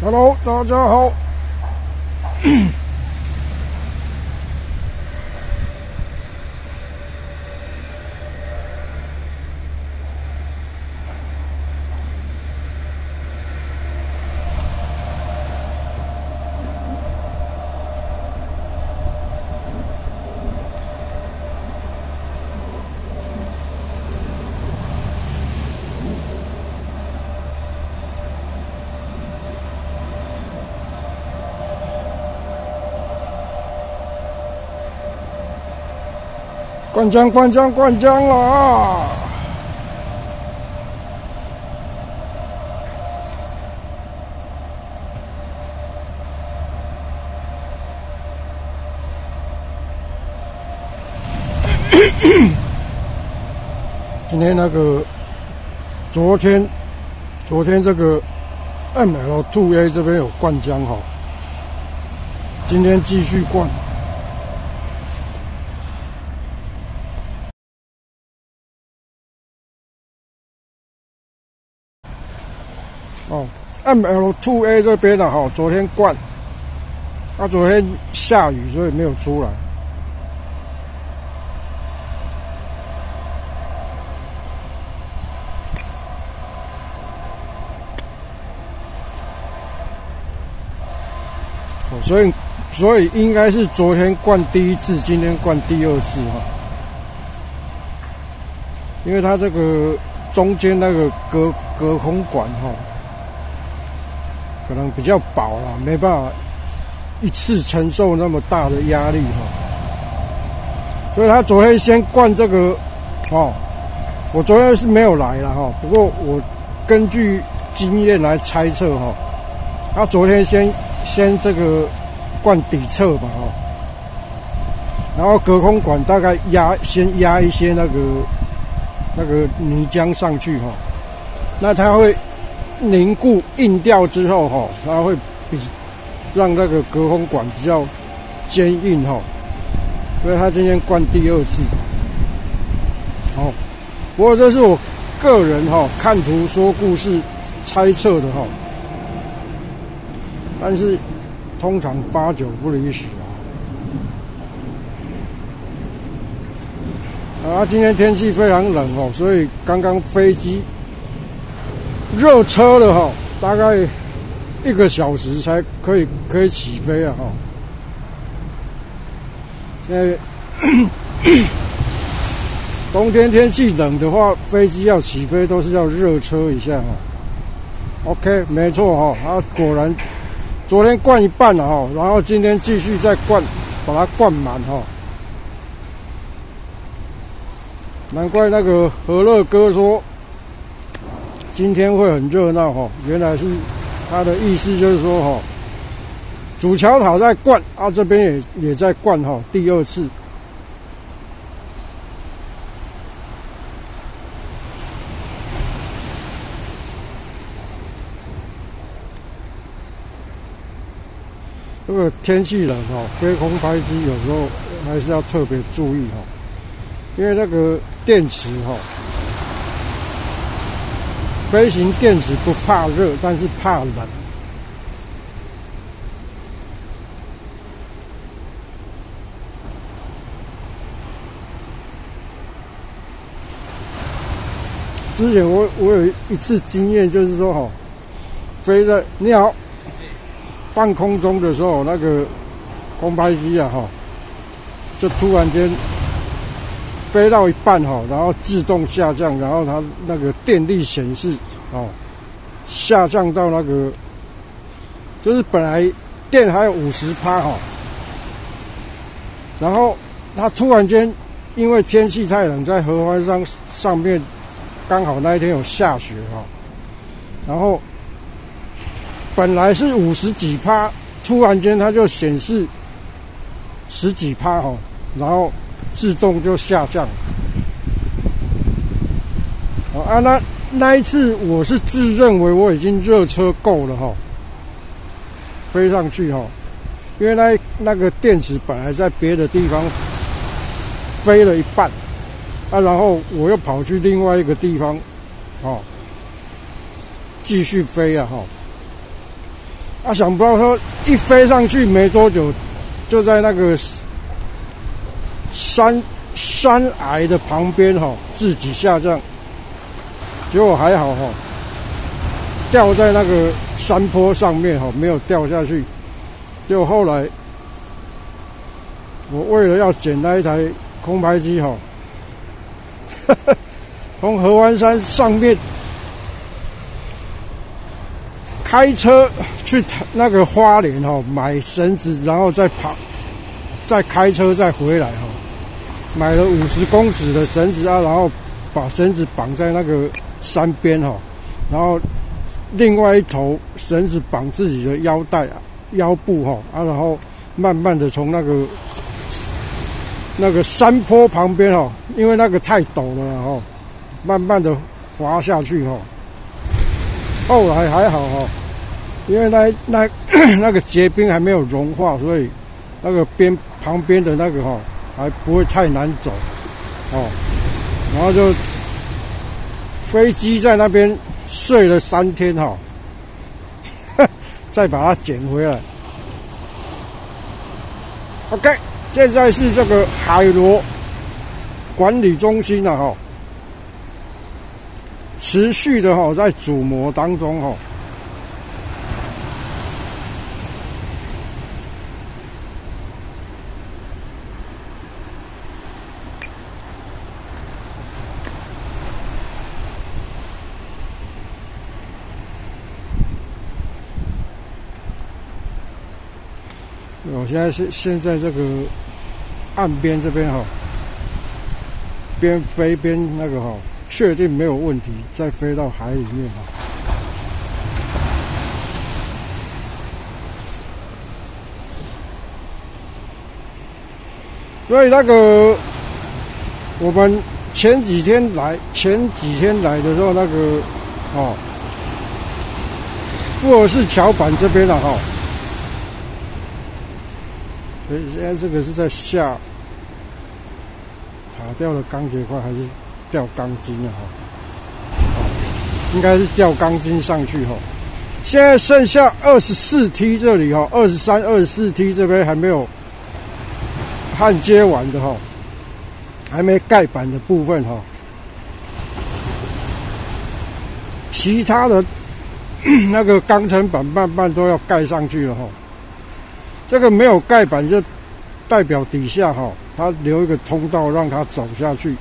Hello， 大家好。灌浆啦！今天那个昨天这个 ML2A 这边有灌浆哈，今天继续灌。ML2A 这边的哈，昨天灌，昨天下雨，所以没有出来。所以应该是昨天灌第一次，今天灌第二次哈。因为它这个中间那个隔空管哈，可能比较薄啦，没办法一次承受那么大的压力哈。所以他昨天先灌这个我昨天是没有来了哈，不过我根据经验来猜测哈，他昨天先这个灌底侧吧哈，然后隔空管大概先压一些那个泥浆上去哈，那它会凝固硬掉之后哈，它会让那个隔空管比较坚硬哈，所以他今天灌第二次。不过这是我个人看图说故事猜测的但是通常8、9不离10今天天气非常冷所以刚刚飞机热车了大概1个小时才可以起飞啊现在冬天天气冷的话，飞机要起飞都是要热车一下OK， 没错果然昨天灌一半了然后今天继续再灌，把它灌满难怪那个和乐哥说今天会很热闹原来是他的意思就是说主桥塔在灌这边也在灌第二次。这个天气冷飞空拍机有时候还是要特别注意因为那个电池飞行电池不怕热，但是怕冷。之前我有一次经验，就是说飞在你好半空中的时候，那个空拍机就突然间飞到一半然后自动下降，然后它那个电力显示下降到那个就是本来电还有50%然后它突然间因为天气太冷，在合欢上面刚好那一天有下雪然后本来是50几%，突然间它就显示10几%然后自动就下降。那一次我是自认为我已经热车够了飞上去因为那个电池本来在别的地方飞了一半然后我又跑去另外一个地方继续飞啊，想不到说一飞上去没多久，就在那个山崖的旁边自己下降，结果还好掉在那个山坡上面没有掉下去。结果后来我为了要捡那一台空拍机从合欢山上面开车去那个花莲买绳子，然后再开车再回来买了50公尺的绳子啊，然后把绳子绑在那个山边然后另外一头绳子绑自己的腰带腰部然后慢慢的从那个山坡旁边因为那个太陡了慢慢的滑下去后来还好因为那个结冰还没有融化，所以那个旁边的那个还不会太难走然后就飞机在那边睡了3天再把它捡回来。OK， 现在是这个海螺管理中心持续的在组模当中我现在这个岸边这边边飞边那个确定没有问题，再飞到海里面所以那个我们前几天来的时候，那个布尔士桥板这边现在这个是在下塔吊的钢结块，还是吊钢筋应该是吊钢筋上去现在剩下24梯这里23、24梯这边还没有焊接完的还没盖板的部分其他的那个钢层板慢慢都要盖上去了这个没有盖板就代表底下它留一个通道让它走下去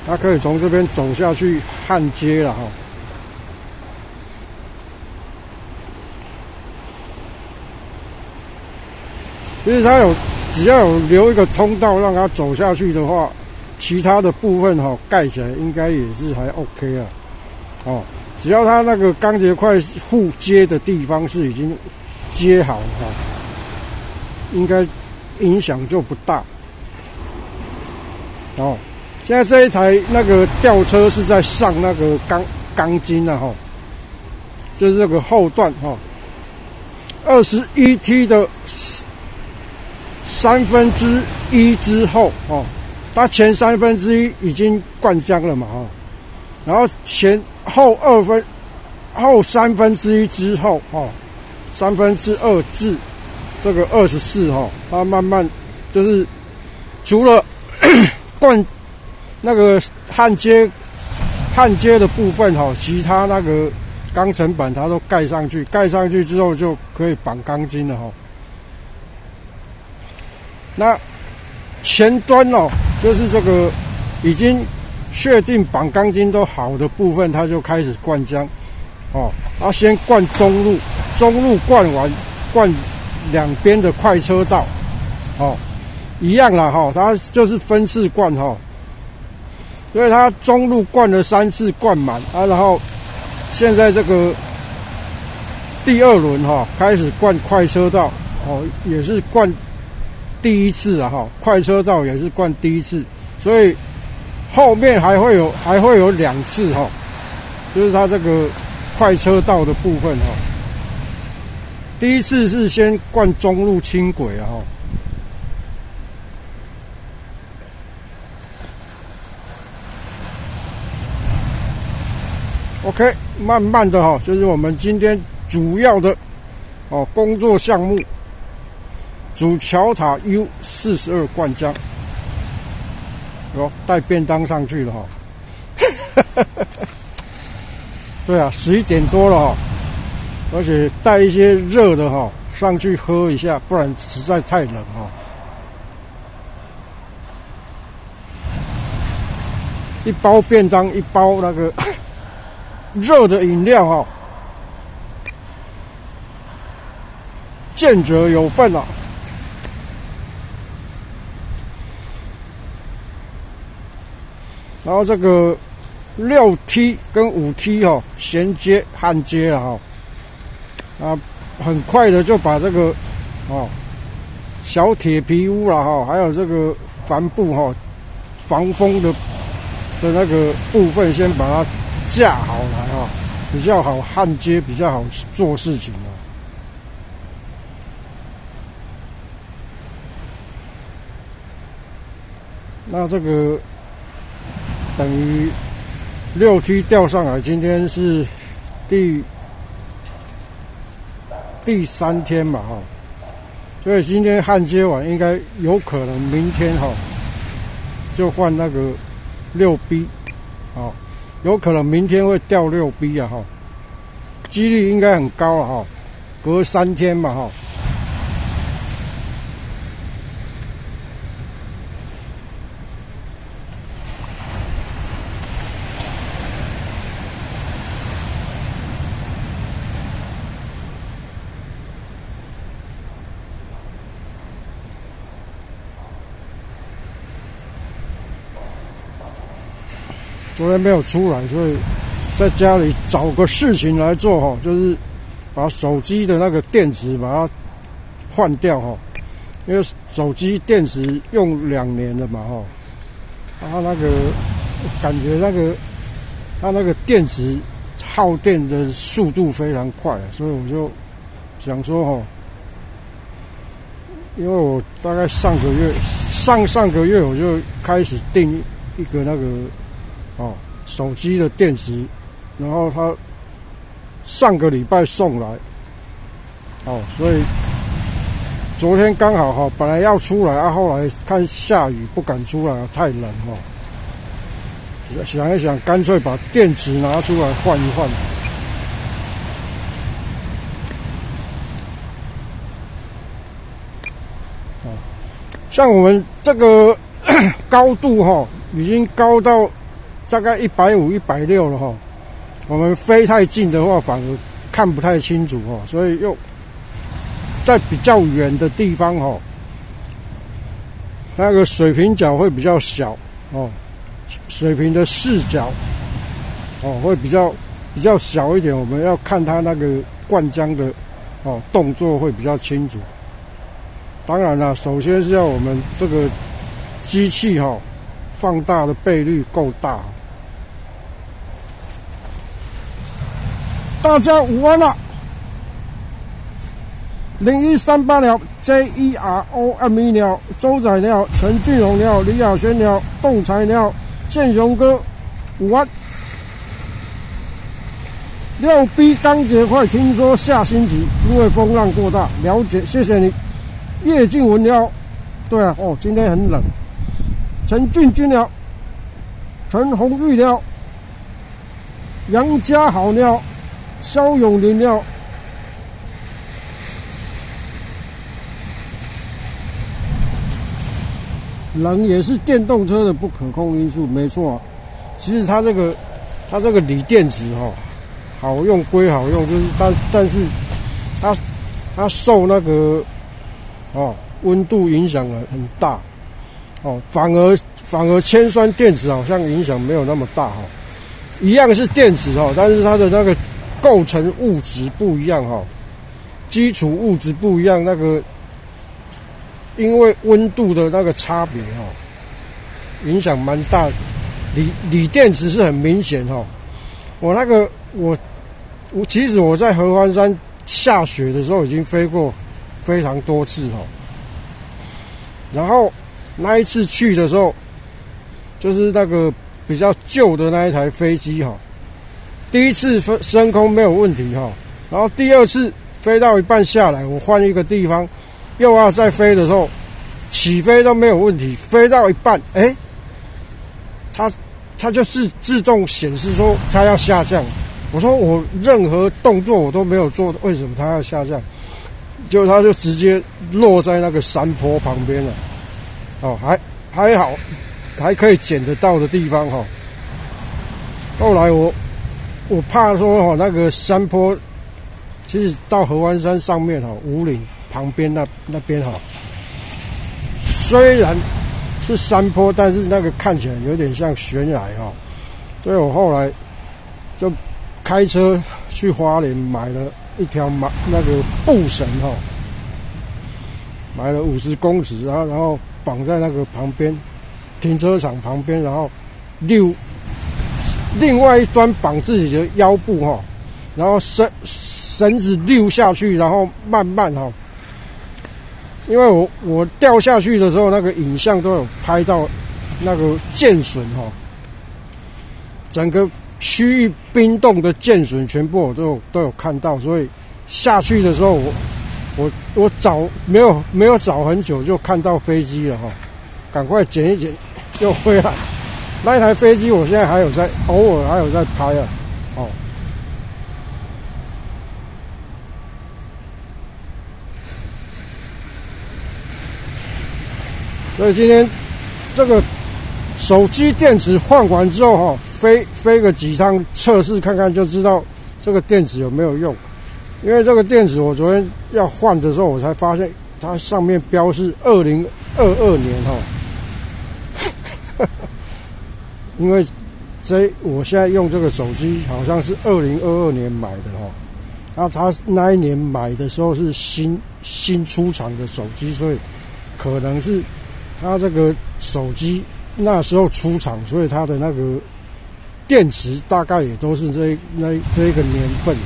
它可以从这边走下去焊接了其实它只要有留一个通道让它走下去的话，其他的部分盖起来应该也是还 OK 只要它那个钢结块互接的地方是已经接好应该影响就不大现在这一台那个吊车是在上那个钢筋就是这个后段21T 的1/3之后它前1/3已经灌浆了嘛然后后1/3之后2/3至这个24它慢慢就是除了灌那个焊接的部分其他那个钢层板它都盖上去之后就可以绑钢筋了那前端就是这个已经确定绑钢筋都好的部分，它就开始灌浆先灌中路灌完，灌两边的快车道一样啦它就是分次灌所以它中路灌了3次灌满然后现在这个第2轮开始灌快车道也是灌第1次快车道也是灌第1次，所以后面还会有2次就是它这个快车道的部分第1次是先灌中路轻轨OK， 慢慢的就是我们今天主要的哦，工作项目煮桥塔 U42灌浆，带便当上去了哈。对啊，11点多了哈，而且带一些热的哈上去喝一下，不然实在太冷哈。一包便当，一包那个热的饮料哈，见者有份啊。然后这个6T 跟5T 哈衔接焊接了哈，啊，很快的就把这个小铁皮屋啦哈，还有这个帆布哈防风的那个部分先把它架好来哈，比较好焊接，比较好做事情啊。那这个等于6T 吊上来，今天是第3天吧哈，所以今天焊接完，应该有可能明天哈就换那个6B， 有可能明天会掉6B 啊哈，几率应该很高了哈，隔3天嘛哈。昨天没有出来，所以在家里找个事情来做哈，就是把手机的那个电池把它换掉哈，因为手机电池用2年了嘛哈，它那个感觉它那个电池耗电的速度非常快，所以我就想说哈，因为我大概上个月我就开始订一个那个手机的电池，然后他上个礼拜送来，所以昨天刚好本来要出来啊，后来看下雨不敢出来，太冷想一想，干脆把电池拿出来换一换。像我们这个高度已经高到大概150、160了哈，我们飞太近的话，反而看不太清楚哈，所以又在比较远的地方那个水平角会比较小水平的视角会比较小一点，我们要看它那个灌浆的动作会比较清楚。当然啦，首先是要我们这个机器放大的倍率够大。大家午安啦！0138鸟 JEROME 鸟，周仔鸟，陈俊荣鸟，李亚轩鸟，洞财鸟，建雄哥，午安。6B 钢结块，听说下星期因为风浪过大，了解，谢谢你。叶静文鸟，对啊，今天很冷。陈俊君鸟，陈红玉鸟，杨家好鸟，肖永林鸟。冷也是电动车的不可控因素，没错啊。其实它这个锂电池好用归好用，就是但是它受那个温度影响很大反而铅酸电池好像影响没有那么大一样是电池但是它的那个构成物质不一样基础物质不一样，那个因为温度的那个差别影响蛮大的。锂电池是很明显我其实我在合欢山下雪的时候已经飞过非常多次然后那一次去的时候，就是那个比较旧的那一台飞机第一次升空没有问题然后第二次飞到一半下来，我换一个地方，又要再飞的时候，起飞都没有问题，飞到一半，它就自动显示说它要下降。我说我任何动作我都没有做，为什么它要下降？结果它就直接落在那个山坡旁边了。哦，还好，还可以捡得到的地方哈。后来我怕说那个山坡，其实到合欢山上面五岭旁边那边虽然是山坡，但是那个看起来有点像悬崖所以我后来就开车去花莲买了一条那个布绳买了50公尺，然后绑在那个旁边停车场旁边，然后另外一端绑自己的腰部然后绳子溜下去，然后慢慢因为我掉下去的时候，那个影像都有拍到那个剑笋整个区域冰冻的剑笋全部我都有看到，所以下去的时候我找没有找很久就看到飞机了赶快捡一捡又回来。那一台飞机我现在偶尔还有在拍所以今天这个手机电池换完之后飞个几趟测试看看就知道这个电池有没有用。因为这个电池我昨天要换的时候，我才发现它上面标示2022年因为我现在用这个手机好像是2022年买的它那一年买的时候是新出厂的手机，所以可能是它这个手机那时候出厂，所以它的那个电池大概也都是这个年份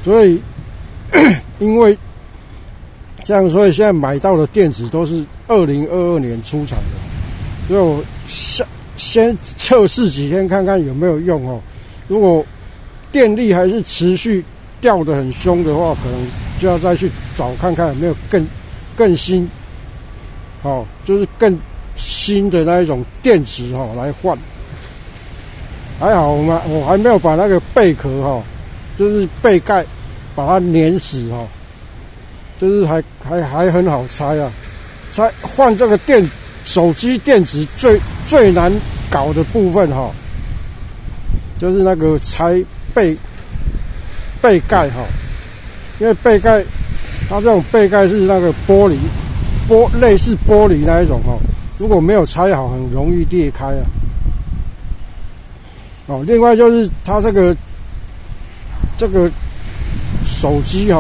所以因为这样，所以现在买到的电池都是2022年出厂的，所以我先测试几天看看有没有用如果电力还是持续掉得很凶的话，可能就要再去找看看有没有更新就是更新的那一种电池来换。还好我还没有把那个贝壳就是背盖把它粘死就是还很好拆拆换这个手机电池最难搞的部分就是那个拆背盖因为背盖它这种背盖是那个类似玻璃那一种如果没有拆好很容易裂开另外就是它这个手机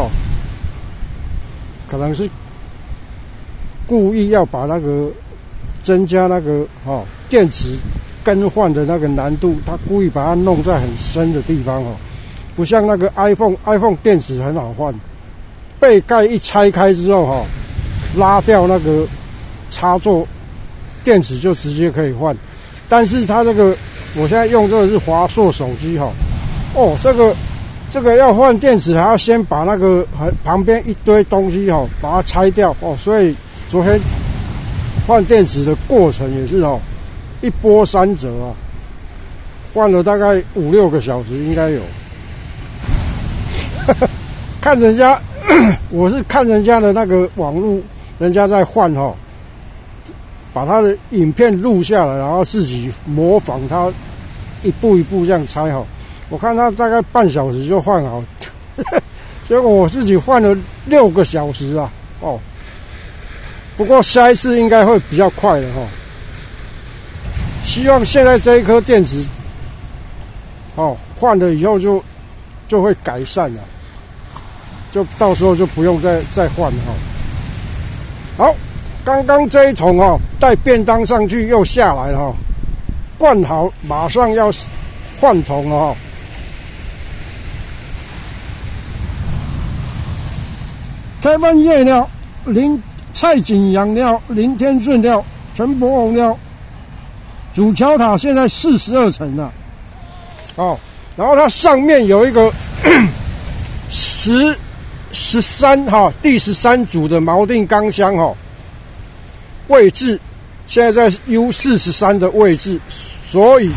可能是故意要把那个增加那个电池更换的那个难度，他故意把它弄在很深的地方不像那个 iPhone 电池很好换，背盖一拆开之后拉掉那个插座，电池就直接可以换。但是它这个我现在用这个是华硕手机这个要换电池还要先把那个旁边一堆东西把它拆掉所以昨天换电池的过程也是一波三折换了大概5-6个小时应该有。看人家我是看人家的那个网络，人家在换把他的影片录下来，然后自己模仿他一步一步这样拆我看他大概半小时就换好，结果我自己换了6个小时不过下一次应该会比较快的希望现在这一颗电池换了以后就会改善了，就到时候就不用再换了好，刚刚这一桶带便当上去又下来了灌好，马上要换桶了台湾夜料林蔡景阳料、林天顺料、陈柏宏料，主桥塔现在42层了然后它上面有一个10 13哈，第13组的锚定钢箱哈，位置现在在 U43的位置，所以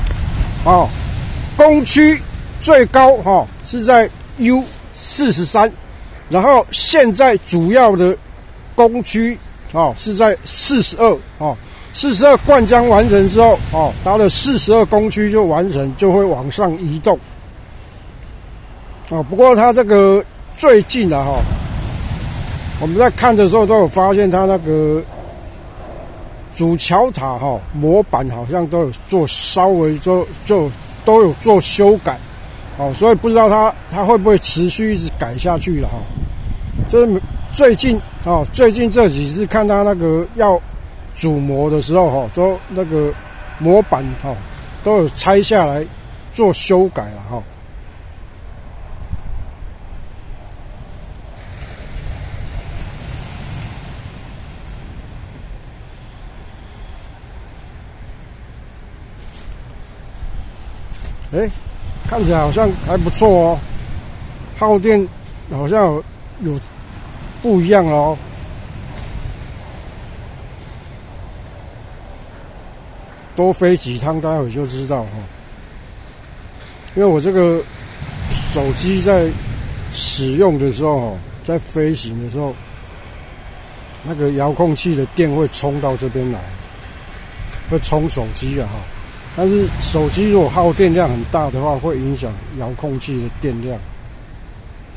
工区最高是在 U43，然后现在主要的工区是在4242灌浆完成之后它的42工区就完成，就会往上移动不过它这个最近我们在看的时候都有发现它那个主桥塔模板好像都有做稍微就都有做修改所以不知道它会不会持续一直改下去了就是最近这几次看它那个要主模的时候都那个模板都有拆下来做修改了看起来好像还不错哦，耗电好像有不一样了多飞几趟，待会就知道因为我这个手机在使用的时候在飞行的时候，那个遥控器的电会冲到这边来，会冲手机但是手机如果耗电量很大的话，会影响遥控器的电量。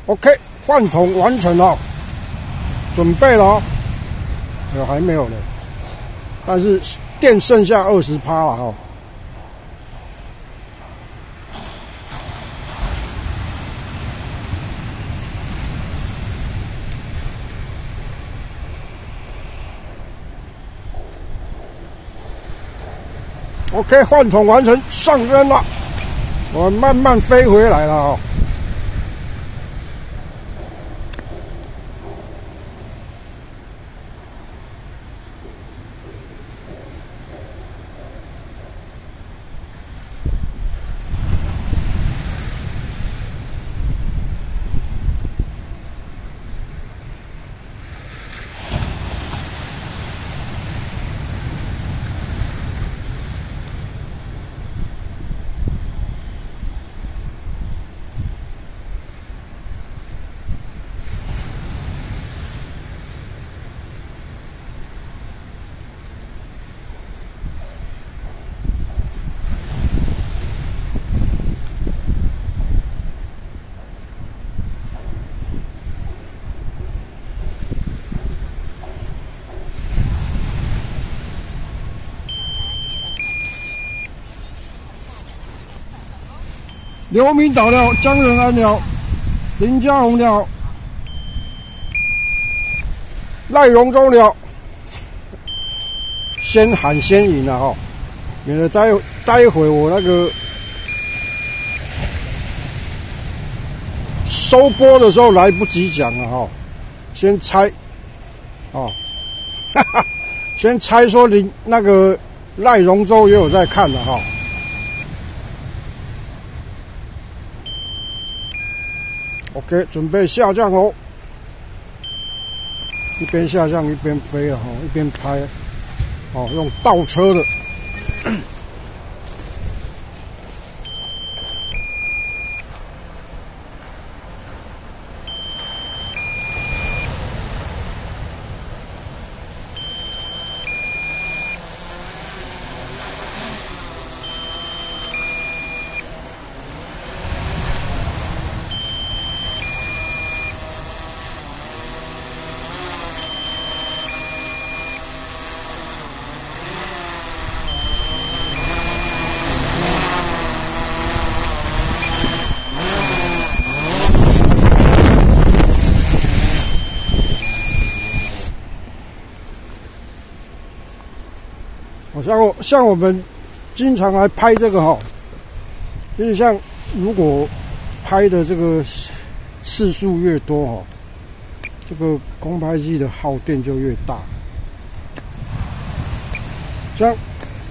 OK， 换筒完成了，准备了还没有呢，但是电剩下20%了OK， 换筒完成，上升了，我慢慢飞回来了刘明岛了，江仁安了，林家宏了，赖荣洲了，先喊先赢了免得待会我那个收播的时候来不及讲了先猜先猜说那个赖荣洲也有在看的OK， 准备下降喽！一边下降一边飞了一边拍用倒车的。像我们经常来拍这个就是像如果拍的这个次数越多这个空拍机的耗电就越大。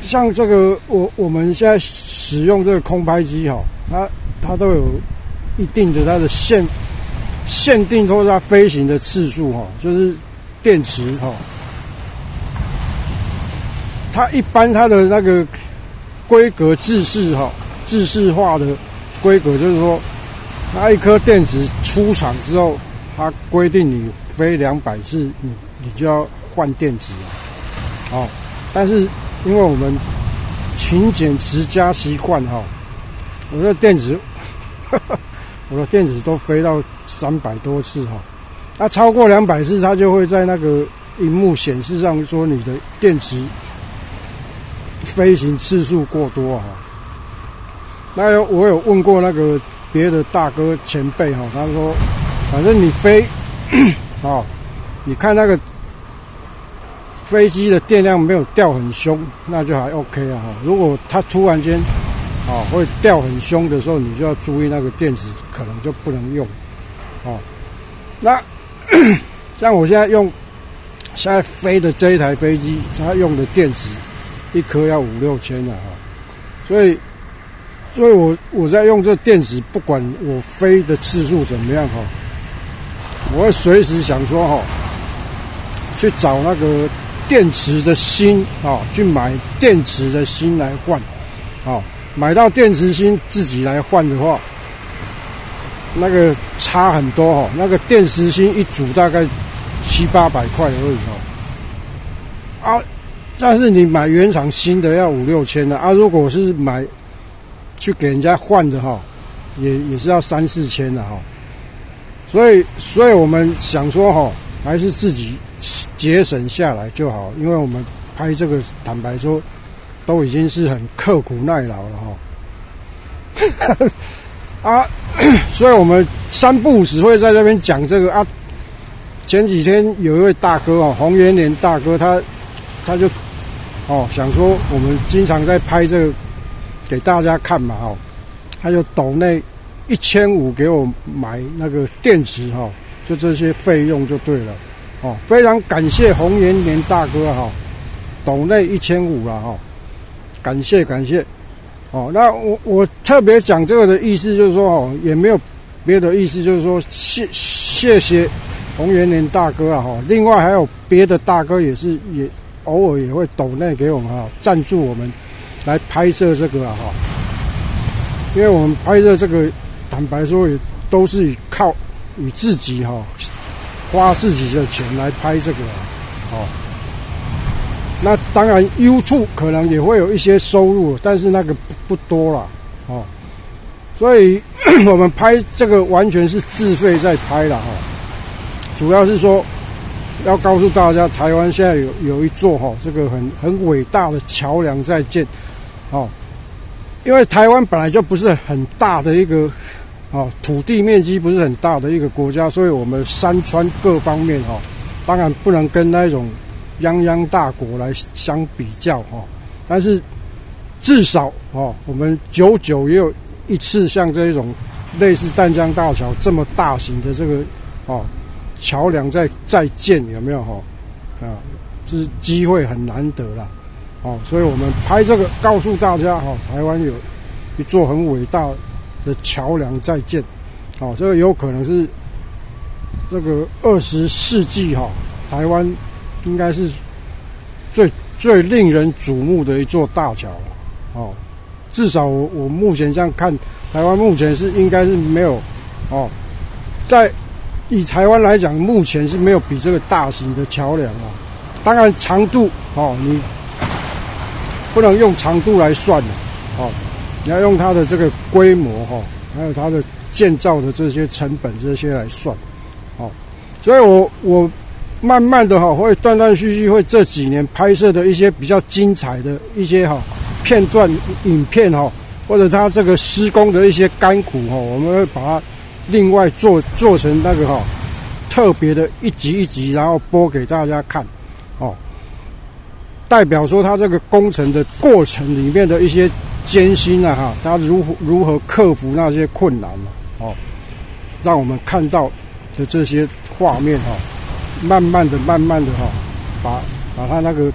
像这个我们现在使用这个空拍机它都有一定的它的限定说它飞行的次数哈，就是电池哈，它一般它的那个规格制式化的规格就是说，它一颗电池出厂之后，它规定你飞200次，你就要换电池了，哦，但是因为我们勤俭持家习惯哈，我的电池都飞到300多次哈，它超过200次，它就会在那个萤幕显示上说你的电池飞行次数过多哈。那我有问过那个别的大哥前辈哈，他说，反正你飞，哦，你看那个飞机的电量没有掉很凶，那就还 OK 啊。如果它突然间会掉很凶的时候，你就要注意那个电池可能就不能用哦。那像我现在飞的这一台飞机，它用的电池一颗要5-6千了哈，所以我在用这电池，不管我飞的次数怎么样哈，我会随时想说哈，去找那个电池的芯去买电池的芯来换，买到电池芯自己来换的话，那个差很多那个电池芯一组大概700-800块而已但是你买原厂新的要5-6千的如果是买去给人家换的也是要3-4千的所以我们想说还是自己节省下来就好，因为我们拍这个坦白说都已经是很刻苦耐劳了所以我们3不5时会在这边讲这个前几天有一位大哥洪元年大哥，他就想说我们经常在拍这个给大家看嘛他就抖内1500给我买那个电池就这些费用就对了非常感谢洪元年大哥抖内1500啦感谢那我特别讲这个的意思就是说也没有别的意思，就是说谢谢洪元年大哥另外还有别的大哥也偶尔也会抖内给我们赞助我们来拍摄这个因为我们拍摄这个坦白说也都是以自己花自己的钱来拍这个那当然 YouTube 可能也会有一些收入，但是那个不多啦所以我们拍这个完全是自费在拍啦主要是说要告诉大家，台湾现在有一座这个很伟大的桥梁在建因为台湾本来就不是很大的一个土地面积不是很大的一个国家，所以我们山川各方面当然不能跟那种泱泱大国来相比较但是至少我们久久也有一次像这种类似淡江大桥这么大型的这个桥梁在建，有没有是机会很难得啦所以我们拍这个告诉大家台湾有一座很伟大的桥梁在建这个有可能是这个20世纪台湾应该是最令人瞩目的一座大桥至少我目前这样看，台湾目前应该是没有以台湾来讲，目前是没有比这个大型的桥梁当然长度你不能用长度来算你要用它的这个规模还有它的建造的这些成本这些来算所以我慢慢的会断断续续会这几年拍摄的一些比较精彩的一些片段影片或者它这个施工的一些甘苦我们会把它另外做成那个特别的一集一集，然后播给大家看代表说它这个工程的过程里面的一些艰辛它如何克服那些困难让我们看到的这些画面慢慢的把它那个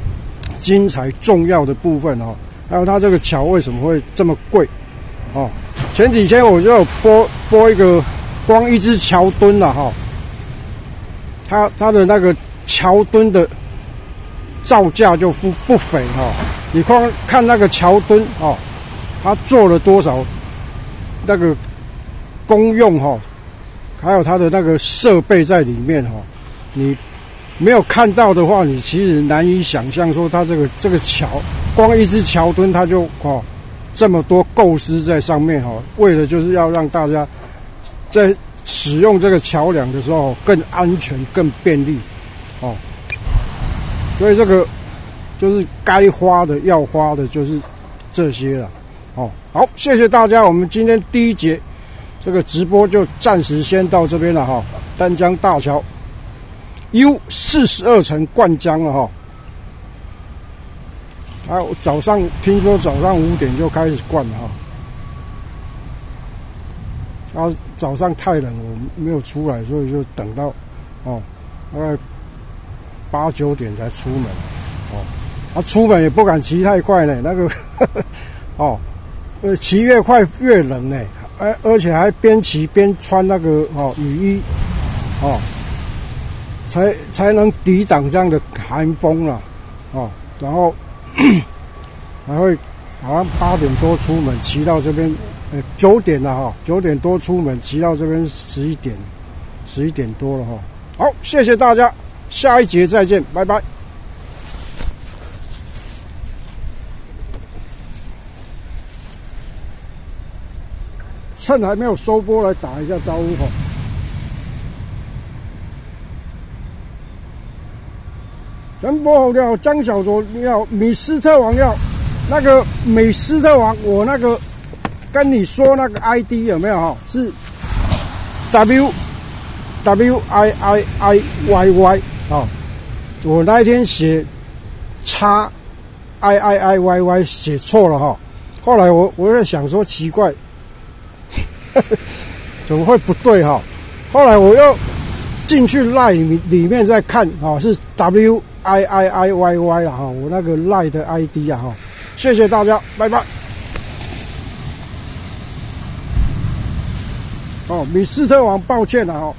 精彩重要的部分还有它这个桥为什么会这么贵前几天我就有播一个光一只桥墩了哈，它的那个桥墩的造价就不菲哈。你光看那个桥墩哦，它做了多少那个功用哈，还有它的那个设备在里面哈，你没有看到的话，你其实难以想象说它这个桥，光一只桥墩它就这么多构思在上面哈，为了就是要让大家在使用这个桥梁的时候更安全、更便利哦。所以这个就是该花的、要花的，就是这些了哦。好，谢谢大家，我们今天第一节这个直播就暂时先到这边了哈。丹江大桥 U42 层灌浆了哈。还有早上听说早上5点就开始灌了哈。然后早上太冷，我没有出来，所以就等到大概8、9点才出门出门也不敢骑太快呢，那个骑越快越冷呢，而且还边骑边穿那个雨衣才能抵挡这样的寒风啦然后还会好像8点多出门，骑到这边9点了9点多出门，骑到这边11点多了好，谢谢大家，下一节再见，拜拜。趁还没有收播来打一下招呼陈柏宏你好，江小卓你好，米斯特王你好，那个米斯特王，我那个跟你说那个 ID 有没有是 WIIIYY 我那一天写叉 IIIYY 写错了后来我在想说奇怪。怎么会不对后来我又进去 LINE 里面再看是 WIIIYY 我那个 LINE 的 ID 谢谢大家，拜拜。米斯特王，抱歉了